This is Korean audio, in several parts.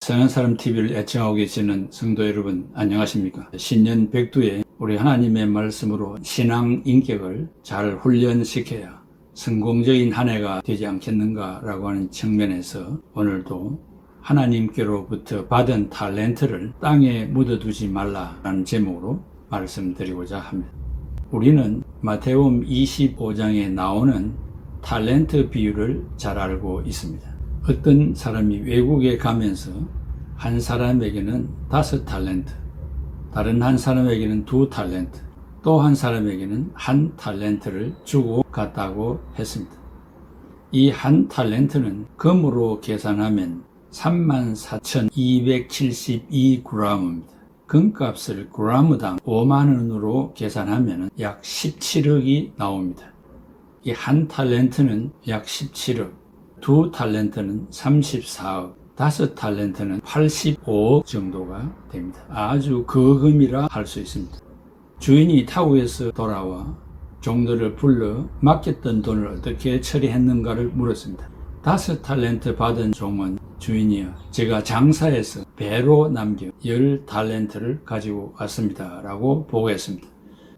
선한 사람 TV를 애청하고 계시는 성도 여러분, 안녕하십니까? 신년 백두에 우리 하나님의 말씀으로 신앙 인격을 잘 훈련시켜야 성공적인 한 해가 되지 않겠는가라고 하는 측면에서 오늘도 하나님께로부터 받은 탤런트를 땅에 묻어두지 말라라는 제목으로 말씀드리고자 합니다. 우리는 마태복음 25장에 나오는 탤런트 비유를 잘 알고 있습니다. 어떤 사람이 외국에 가면서 한 사람에게는 5탤런트, 다른 한 사람에게는 2탤런트, 또 한 사람에게는 1탤런트를 주고 갔다고 했습니다. 이 1탤런트는 금으로 계산하면 34,272g입니다. 금값을 g당 5만원으로 계산하면 약 17억이 나옵니다. 이 1탤런트는 약 17억, 2탤런트는 34억, 5탤런트는 85억 정도가 됩니다. 아주 거금이라 할 수 있습니다. 주인이 타국에서 돌아와 종들을 불러 맡겼던 돈을 어떻게 처리했는가를 물었습니다. 5탤런트 받은 종은 주인이여, 제가 장사해서 배로 남겨 10탤런트를 가지고 왔습니다 라고 보고했습니다.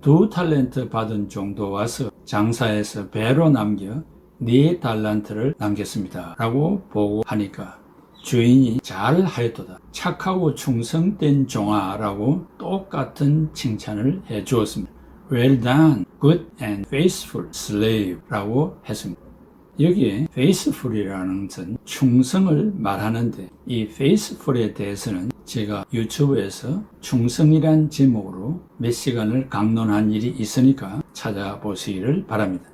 2탤런트 받은 종도 와서 장사해서 배로 남겨 4달란트를 남겼습니다 라고 보고하니까 주인이 잘 하였도다, 착하고 충성된 종아 라고 똑같은 칭찬을 해 주었습니다. Well done, good and faithful slave 라고 했습니다. 여기에 faithful이라는 것은 충성을 말하는데, 이 faithful에 대해서는 제가 유튜브에서 충성이란 제목으로 몇 시간을 강론한 일이 있으니까 찾아보시기를 바랍니다.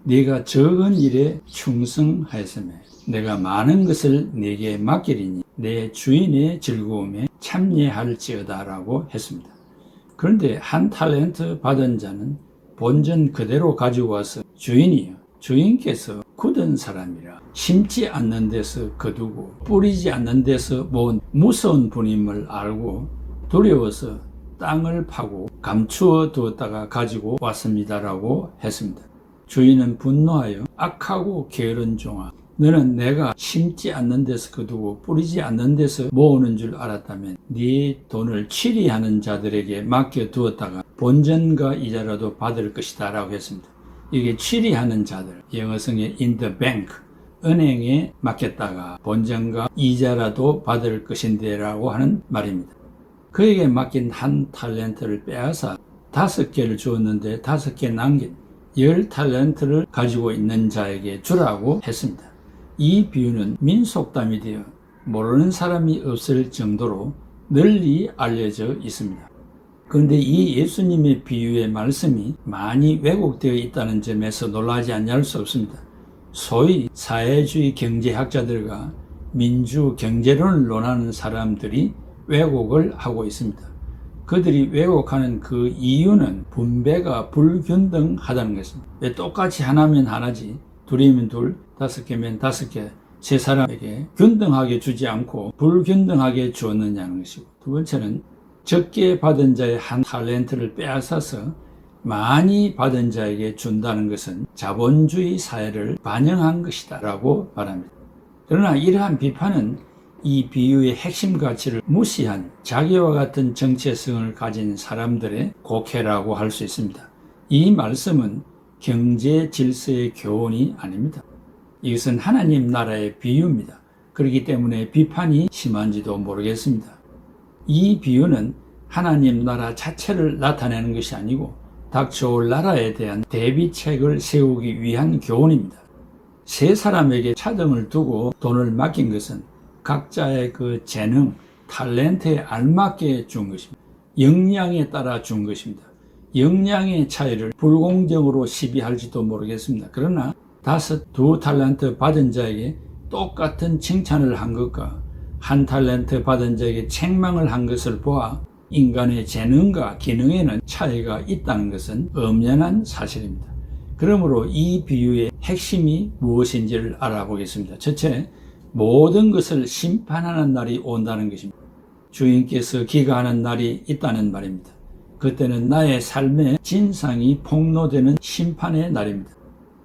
네가 적은 일에 충성하였으며 내가 많은 것을 네게 맡기리니 내 주인의 즐거움에 참여할지어다 라고 했습니다. 그런데 1탤런트 받은 자는 본전 그대로 가지고 와서 주인이여, 주인께서 굳은 사람이라 심지 않는 데서 거두고 뿌리지 않는 데서 모은 무서운 분임을 알고 두려워서 땅을 파고 감추어 두었다가 가지고 왔습니다 라고 했습니다. 주인은 분노하여 악하고 게으른 종아, 너는 내가 심지 않는 데서 거두고 뿌리지 않는 데서 모으는 줄 알았다면 네 돈을 취리하는 자들에게 맡겨두었다가 본전과 이자라도 받을 것이다 라고 했습니다. 이게 취리하는 자들, 영어성의 in the bank, 은행에 맡겼다가 본전과 이자라도 받을 것인데 라고 하는 말입니다. 그에게 맡긴 1탤런트를 빼앗아 5개를 주었는데 5개 남긴 10탤런트를 가지고 있는 자에게 주라고 했습니다. 이 비유는 민속담이 되어 모르는 사람이 없을 정도로 널리 알려져 있습니다. 그런데 이 예수님의 비유의 말씀이 많이 왜곡되어 있다는 점에서 놀라지 않을 수 없습니다. 소위 사회주의 경제학자들과 민주 경제론을 논하는 사람들이 왜곡을 하고 있습니다. 그들이 왜곡하는 그 이유는 분배가 불균등하다는 것입니다. 왜 똑같이 하나면 하나지, 둘이면 둘, 5개면 5개, 세 사람에게 균등하게 주지 않고 불균등하게 주었느냐는 것이고, 두 번째는 적게 받은 자의 1탤런트를 빼앗아서 많이 받은 자에게 준다는 것은 자본주의 사회를 반영한 것이다 라고 말합니다. 그러나 이러한 비판은 이 비유의 핵심 가치를 무시한 자기와 같은 정체성을 가진 사람들의 곡해라고 할 수 있습니다. 이 말씀은 경제 질서의 교훈이 아닙니다. 이것은 하나님 나라의 비유입니다. 그렇기 때문에 비판이 심한지도 모르겠습니다. 이 비유는 하나님 나라 자체를 나타내는 것이 아니고 닥쳐올 나라에 대한 대비책을 세우기 위한 교훈입니다. 세 사람에게 차등을 두고 돈을 맡긴 것은 각자의 그 재능, 탤런트에 알맞게 준 것입니다. 역량에 따라 준 것입니다. 역량의 차이를 불공정으로 시비할지도 모르겠습니다. 그러나 2탤런트 받은 자에게 똑같은 칭찬을 한 것과 1탤런트 받은 자에게 책망을 한 것을 보아 인간의 재능과 기능에는 차이가 있다는 것은 엄연한 사실입니다. 그러므로 이 비유의 핵심이 무엇인지를 알아보겠습니다. 첫째, 모든 것을 심판하는 날이 온다는 것입니다. 주인께서 기가하는 날이 있다는 말입니다. 그때는 나의 삶의 진상이 폭로되는 심판의 날입니다.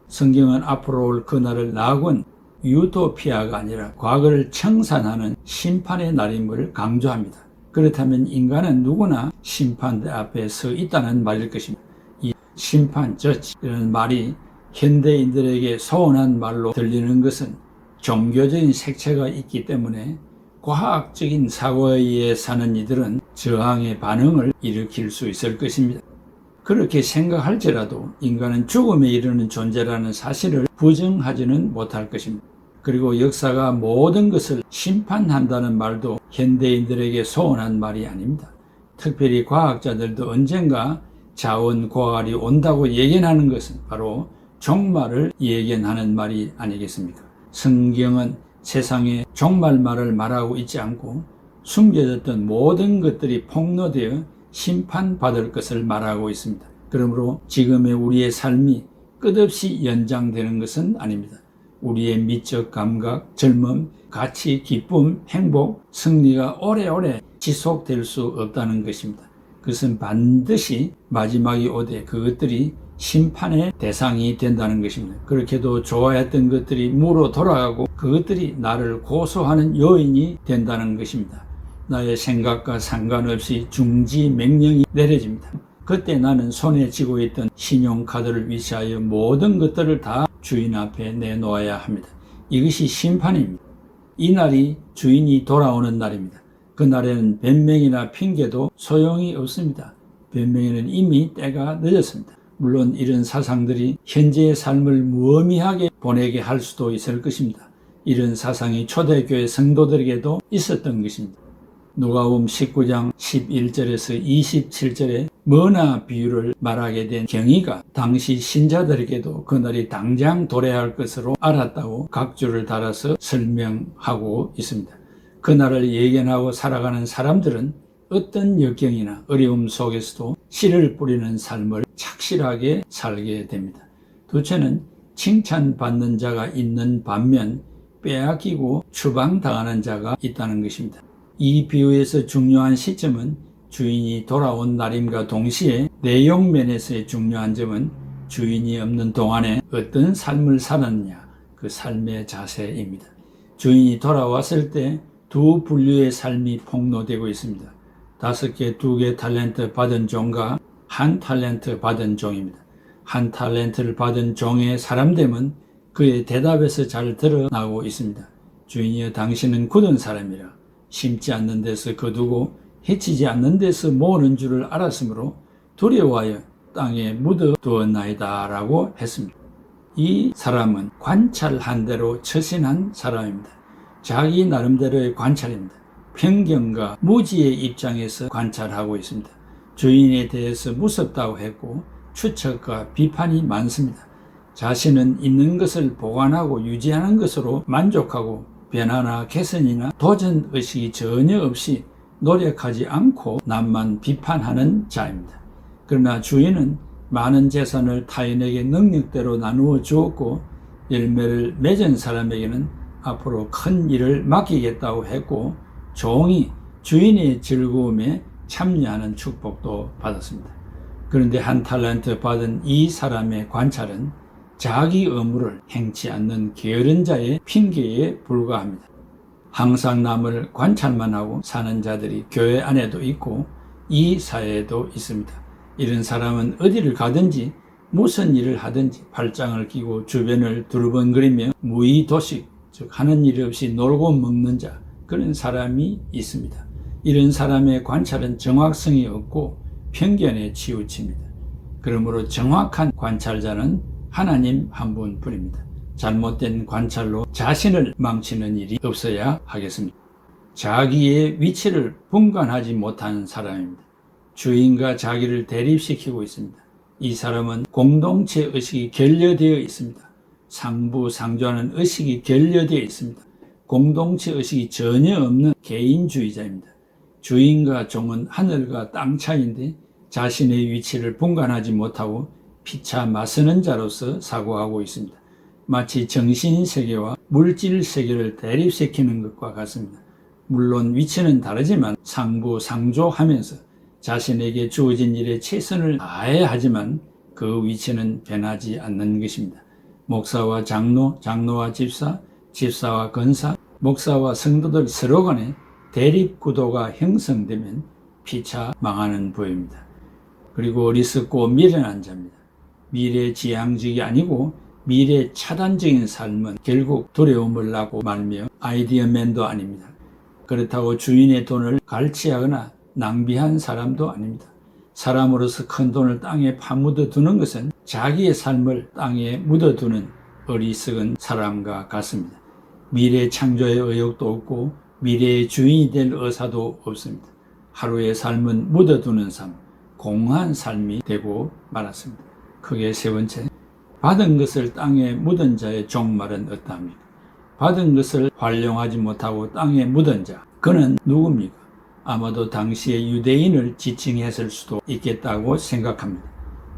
성경은 앞으로 올 그 날을 낙원, 유토피아가 아니라 과거를 청산하는 심판의 날임을 강조합니다. 그렇다면 인간은 누구나 심판대 앞에 서 있다는 말일 것입니다. 이 심판, 저치라는 말이 현대인들에게 소원한 말로 들리는 것은 종교적인 색채가 있기 때문에 과학적인 사고에 의해 사는 이들은 저항의 반응을 일으킬 수 있을 것입니다. 그렇게 생각할지라도 인간은 죽음에 이르는 존재라는 사실을 부정하지는 못할 것입니다. 그리고 역사가 모든 것을 심판한다는 말도 현대인들에게 소원한 말이 아닙니다. 특별히 과학자들도 언젠가 자원 고갈이 온다고 예견하는 것은 바로 종말을 예견하는 말이 아니겠습니까? 성경은 세상에 종말말을 말하고 있지 않고 숨겨졌던 모든 것들이 폭로되어 심판받을 것을 말하고 있습니다. 그러므로 지금의 우리의 삶이 끝없이 연장되는 것은 아닙니다. 우리의 미적 감각, 젊음, 가치, 기쁨, 행복, 승리가 오래오래 지속될 수 없다는 것입니다. 그것은 반드시 마지막이 오되 그것들이 심판의 대상이 된다는 것입니다. 그렇게도 좋아했던 것들이 무로 돌아가고 그것들이 나를 고소하는 요인이 된다는 것입니다. 나의 생각과 상관없이 중지 명령이 내려집니다. 그때 나는 손에 쥐고 있던 신용카드를 위시하여 모든 것들을 다 주인 앞에 내놓아야 합니다. 이것이 심판입니다. 이 날이 주인이 돌아오는 날입니다. 그날에는 변명이나 핑계도 소용이 없습니다. 변명에는 이미 때가 늦었습니다. 물론 이런 사상들이 현재의 삶을 무의미하게 보내게 할 수도 있을 것입니다. 이런 사상이 초대교회 성도들에게도 있었던 것입니다. 누가복음 19장 11절에서 27절에 머나 비유를 말하게 된 경위가 당시 신자들에게도 그날이 당장 도래할 것으로 알았다고 각주를 달아서 설명하고 있습니다. 그날을 예견하고 살아가는 사람들은 어떤 역경이나 어려움 속에서도 씨를 뿌리는 삶을 착실하게 살게 됩니다. 둘째는 칭찬받는 자가 있는 반면 빼앗기고 추방당하는 자가 있다는 것입니다. 이 비유에서 중요한 시점은 주인이 돌아온 날임과 동시에 내용 면에서의 중요한 점은 주인이 없는 동안에 어떤 삶을 살았느냐, 그 삶의 자세입니다. 주인이 돌아왔을 때 두 분류의 삶이 폭로되고 있습니다. 5개, 2개 탤런트 받은 종과 1 탤런트 받은 종입니다. 1 탤런트를 받은 종의 사람됨은 그의 대답에서 잘 드러나고 있습니다. 주인이여, 당신은 굳은 사람이라 심지 않는 데서 거두고 해치지 않는 데서 모으는 줄을 알았으므로 두려워하여 땅에 묻어두었나이다 라고 했습니다. 이 사람은 관찰한 대로 처신한 사람입니다. 자기 나름대로의 관찰입니다. 편견과 무지의 입장에서 관찰하고 있습니다. 주인에 대해서 무섭다고 했고 추측과 비판이 많습니다. 자신은 있는 것을 보관하고 유지하는 것으로 만족하고 변화나 개선이나 도전 의식이 전혀 없이 노력하지 않고 남만 비판하는 자입니다. 그러나 주인은 많은 재산을 타인에게 능력대로 나누어 주었고 열매를 맺은 사람에게는 앞으로 큰 일을 맡기겠다고 했고 종이 주인의 즐거움에 참여하는 축복도 받았습니다. 그런데 1 탤런트 받은 이 사람의 관찰은 자기 의무를 행치 않는 게으른 자의 핑계에 불과합니다. 항상 남을 관찰만 하고 사는 자들이 교회 안에도 있고 이 사회에도 있습니다. 이런 사람은 어디를 가든지 무슨 일을 하든지 팔짱을 끼고 주변을 두루번거리며 무의도식, 즉 하는 일 없이 놀고 먹는 자, 그런 사람이 있습니다. 이런 사람의 관찰은 정확성이 없고 편견에 치우칩니다. 그러므로 정확한 관찰자는 하나님 한 분뿐입니다. 잘못된 관찰로 자신을 망치는 일이 없어야 하겠습니다. 자기의 위치를 분간하지 못하는 사람입니다. 주인과 자기를 대립시키고 있습니다. 이 사람은 공동체 의식이 결여되어 있습니다. 상부상조하는 의식이 결여되어 있습니다. 공동체 의식이 전혀 없는 개인주의자입니다. 주인과 종은 하늘과 땅 차이인데 자신의 위치를 분간하지 못하고 피차 맞서는 자로서 사고하고 있습니다. 마치 정신세계와 물질세계를 대립시키는 것과 같습니다. 물론 위치는 다르지만 상부상조하면서 자신에게 주어진 일에 최선을 다해야 하지만 그 위치는 변하지 않는 것입니다. 목사와 장로, 장로와 집사, 집사와 권사, 목사와 성도들 서로 간에 대립 구도가 형성되면 피차 망하는 부입니다. 그리고 어리석고 미련한 자입니다. 미래지향적이 아니고 미래 차단적인 삶은 결국 두려움을 낳고 말며 아이디어맨도 아닙니다. 그렇다고 주인의 돈을 갈취하거나 낭비한 사람도 아닙니다. 사람으로서 큰 돈을 땅에 파묻어 두는 것은 자기의 삶을 땅에 묻어두는 어리석은 사람과 같습니다. 미래 창조의 의욕도 없고 미래의 주인이 될 의사도 없습니다. 하루의 삶은 묻어두는 삶, 공허한 삶이 되고 말았습니다. 크게 세 번째, 받은 것을 땅에 묻은 자의 종말은 어떠합니까? 받은 것을 활용하지 못하고 땅에 묻은 자, 그는 누굽니까? 아마도 당시의 유대인을 지칭했을 수도 있겠다고 생각합니다.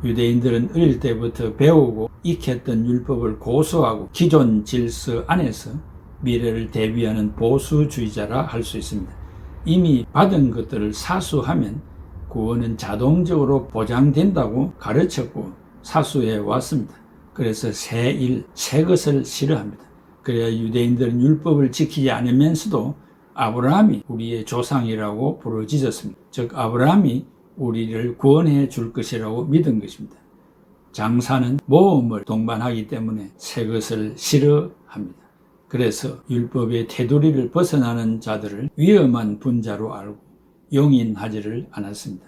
유대인들은 어릴 때부터 배우고 익혔던 율법을 고수하고 기존 질서 안에서 미래를 대비하는 보수주의자라 할 수 있습니다. 이미 받은 것들을 사수하면 구원은 자동적으로 보장된다고 가르쳤고 사수해 왔습니다. 그래서 새 일, 새 것을 싫어합니다. 그래야 유대인들은 율법을 지키지 않으면서도 아브라함이 우리의 조상이라고 부르짖었습니다. 즉 아브라함이 우리를 구원해 줄 것이라고 믿은 것입니다. 장사는 모험을 동반하기 때문에 새 것을 싫어합니다. 그래서 율법의 테두리를 벗어나는 자들을 위험한 분자로 알고 용인하지를 않았습니다.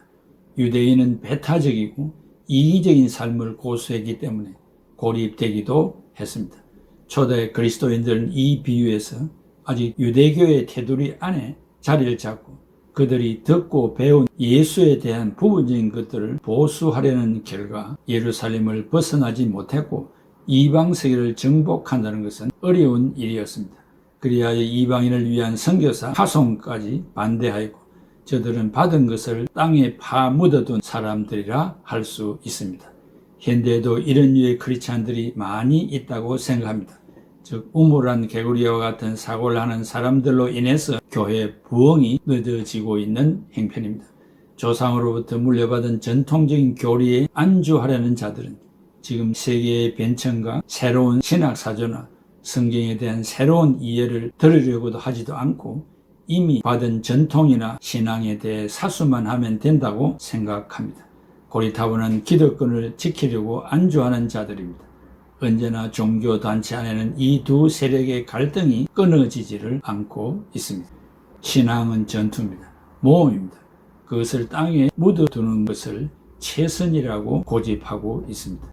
유대인은 배타적이고 이기적인 삶을 고수했기 때문에 고립되기도 했습니다. 초대 그리스도인들은 이 비유에서 아직 유대교의 테두리 안에 자리를 잡고 그들이 듣고 배운 예수에 대한 부분적인 것들을 보수하려는 결과 예루살렘을 벗어나지 못했고 이방 세계를 정복한다는 것은 어려운 일이었습니다. 그리하여 이방인을 위한 선교사 파송까지 반대하였고 저들은 받은 것을 땅에 파묻어둔 사람들이라 할 수 있습니다. 현대에도 이런 류의 크리스찬들이 많이 있다고 생각합니다. 즉 우물한 개구리와 같은 사고를 하는 사람들로 인해서 교회 부흥이 늦어지고 있는 행편입니다. 조상으로부터 물려받은 전통적인 교리에 안주하려는 자들은 지금 세계의 변천과 새로운 신학사조나 성경에 대한 새로운 이해를 들으려고도 하지도 않고 이미 받은 전통이나 신앙에 대해 사수만 하면 된다고 생각합니다. 고리타분한 기득권을 지키려고 안주하는 자들입니다. 언제나 종교단체 안에는 이 두 세력의 갈등이 끊어지지를 않고 있습니다. 신앙은 전투입니다. 모험입니다. 그것을 땅에 묻어두는 것을 최선이라고 고집하고 있습니다.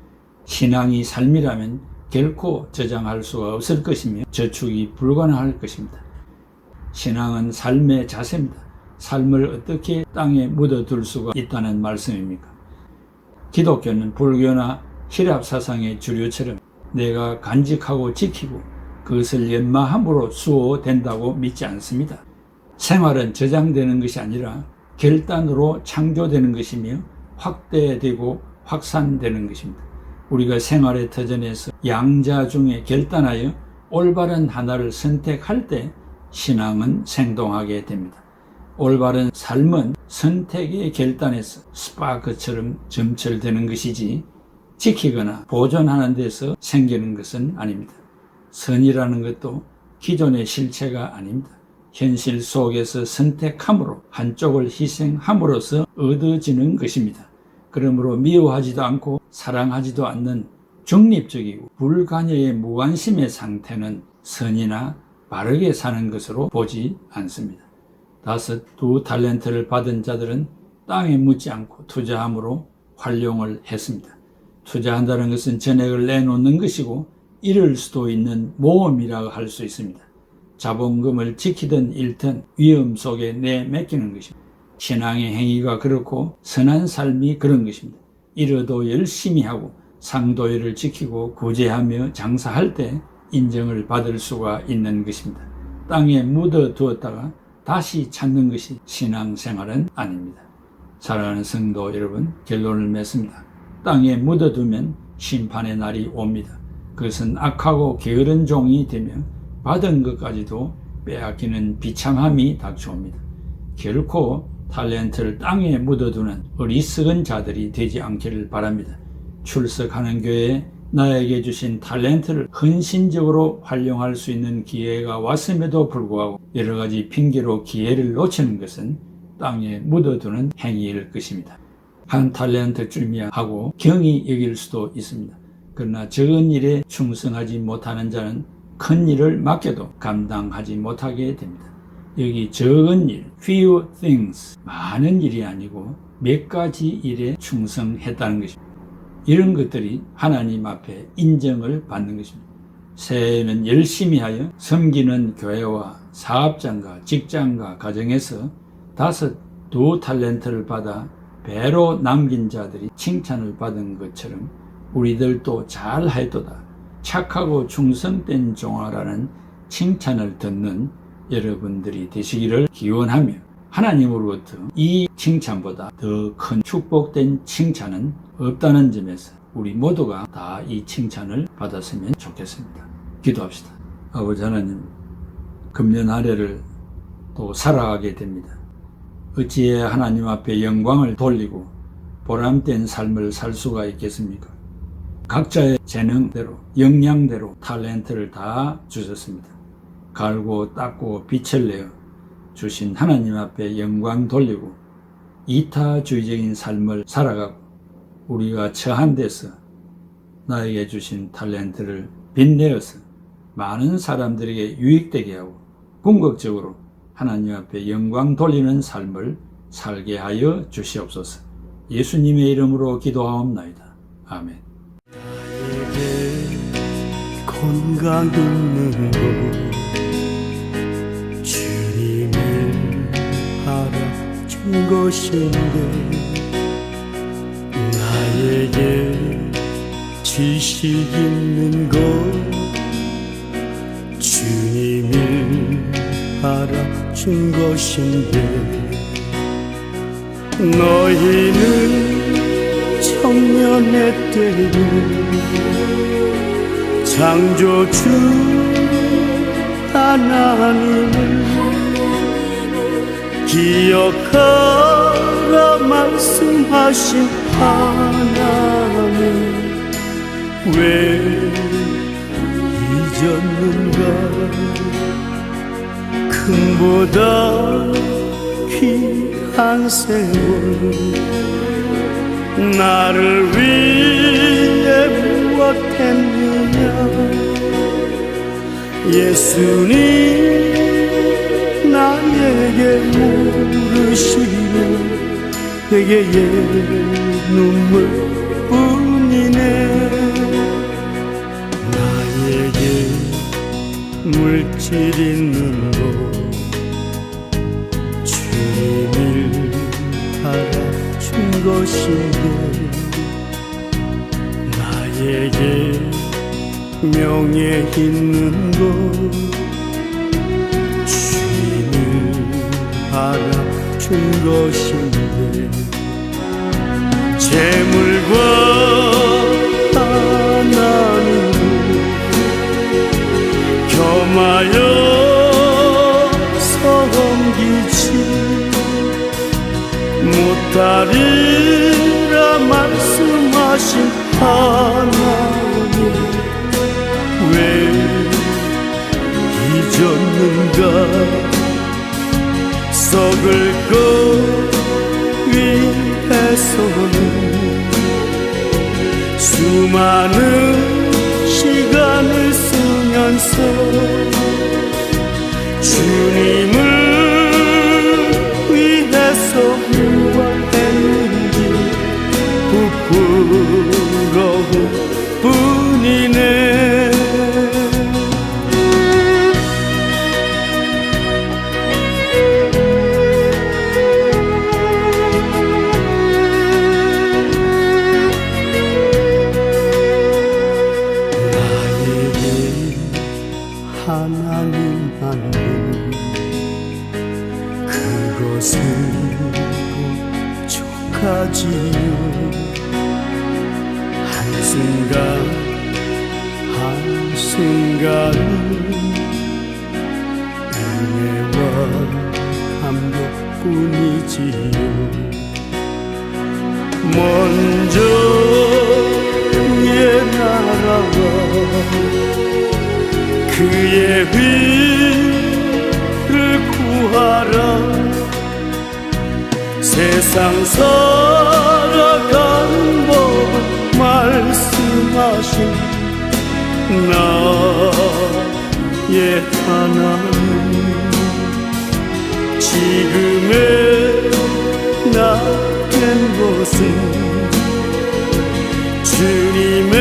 신앙이 삶이라면 결코 저장할 수가 없을 것이며 저축이 불가능할 것입니다. 신앙은 삶의 자세입니다. 삶을 어떻게 땅에 묻어둘 수가 있다는 말씀입니까? 기독교는 불교나 히랍 사상의 주류처럼 내가 간직하고 지키고 그것을 연마함으로 수호된다고 믿지 않습니다. 생활은 저장되는 것이 아니라 결단으로 창조되는 것이며 확대되고 확산되는 것입니다. 우리가 생활의 터전에서 양자 중에 결단하여 올바른 하나를 선택할 때 신앙은 생동하게 됩니다. 올바른 삶은 선택의 결단에서 스파크처럼 점철되는 것이지 지키거나 보존하는 데서 생기는 것은 아닙니다. 선이라는 것도 기존의 실체가 아닙니다. 현실 속에서 선택함으로 한쪽을 희생함으로써 얻어지는 것입니다. 그러므로 미워하지도 않고 사랑하지도 않는 중립적이고 불관여의 무관심의 상태는 선이나 바르게 사는 것으로 보지 않습니다. 다섯, 2달란트를 받은 자들은 땅에 묻지 않고 투자함으로 활용을 했습니다. 투자한다는 것은 전액을 내놓는 것이고 잃을 수도 있는 모험이라고 할 수 있습니다. 자본금을 지키든 잃든 위험 속에 내맡기는 것입니다. 신앙의 행위가 그렇고 선한 삶이 그런 것입니다. 잃어도 열심히 하고 상도율을 지키고 구제하며 장사할 때 인정을 받을 수가 있는 것입니다. 땅에 묻어두었다가 다시 찾는 것이 신앙생활은 아닙니다. 사랑하는 성도 여러분, 결론을 맺습니다. 땅에 묻어두면 심판의 날이 옵니다. 그것은 악하고 게으른 종이 되며 받은 것까지도 빼앗기는 비참함이 닥쳐옵니다. 결코 탤런트를 땅에 묻어두는 어리석은 자들이 되지 않기를 바랍니다. 출석하는 교회에 나에게 주신 탈렌트를 헌신적으로 활용할 수 있는 기회가 왔음에도 불구하고 여러 가지 핑계로 기회를 놓치는 것은 땅에 묻어두는 행위일 것입니다. 한 탈렌트쯤이야 하고 경히 여길 수도 있습니다. 그러나 적은 일에 충성하지 못하는 자는 큰 일을 맡겨도 감당하지 못하게 됩니다. 여기 적은 일, few things, 많은 일이 아니고 몇 가지 일에 충성했다는 것입니다. 이런 것들이 하나님 앞에 인정을 받는 것입니다. 새해에는 열심히 하여 섬기는 교회와 사업장과 직장과 가정에서 2 탈렌트를 받아 배로 남긴 자들이 칭찬을 받은 것처럼 우리들도 잘하였도다, 착하고 충성된 종아라는 칭찬을 듣는 여러분들이 되시기를 기원하며, 하나님으로부터 이 칭찬보다 더 큰 축복된 칭찬은 없다는 점에서 우리 모두가 다 이 칭찬을 받았으면 좋겠습니다. 기도합시다. 아버지 하나님, 금년 한 해를 또 살아가게 됩니다. 어찌해야 하나님 앞에 영광을 돌리고 보람된 삶을 살 수가 있겠습니까? 각자의 재능대로, 역량대로 탈렌트를 다 주셨습니다. 갈고 닦고 빛을 내어 주신 하나님 앞에 영광 돌리고 이타주의적인 삶을 살아가고 우리가 처한 데서 나에게 주신 탈렌트를 빛내어서 많은 사람들에게 유익되게 하고 궁극적으로 하나님 앞에 영광 돌리는 삶을 살게 하여 주시옵소서. 예수님의 이름으로 기도하옵나이다. 아멘. 나에게 건강 있는 곳 주님을 알아준 것인데, 나에게 지식 있는 것 주님을 알아준 것인데, 너희는 청년의 때를 창조주 하나님을 기억하라 말씀하신 하나님 왜 잊었는가? 금보다 귀한 세월 나를 위해 무엇했느냐? 예수님 나에게 물으시며 내게의 눈물뿐이네. 나에게 물질 있는 곳 주님을 알아준 것인데, 나에게 명예 있는 곳 주님을 알아준 것인데, 재물과 하나님을 겸하여 섬기지 못하리라 말씀하신 하나님 왜 잊었는가? 썩을 것 위해서는 수많은 시간을 쓰면서 주님을 위해서 무엇했는지 부끄러운 뿐이네. 나에게 하나님 하는 그것은 족하지요. 한순간은 은혜와 감격뿐이지요. 먼저 그의 나라 그의 의를 구하라. 세상 살아가는 법 말씀하신 나의 하나님, 지금의 나된 것은 주님의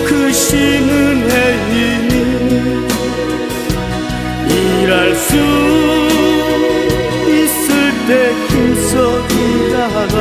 크신 은혜이니 일할 수 있을 때 힘써 일하라.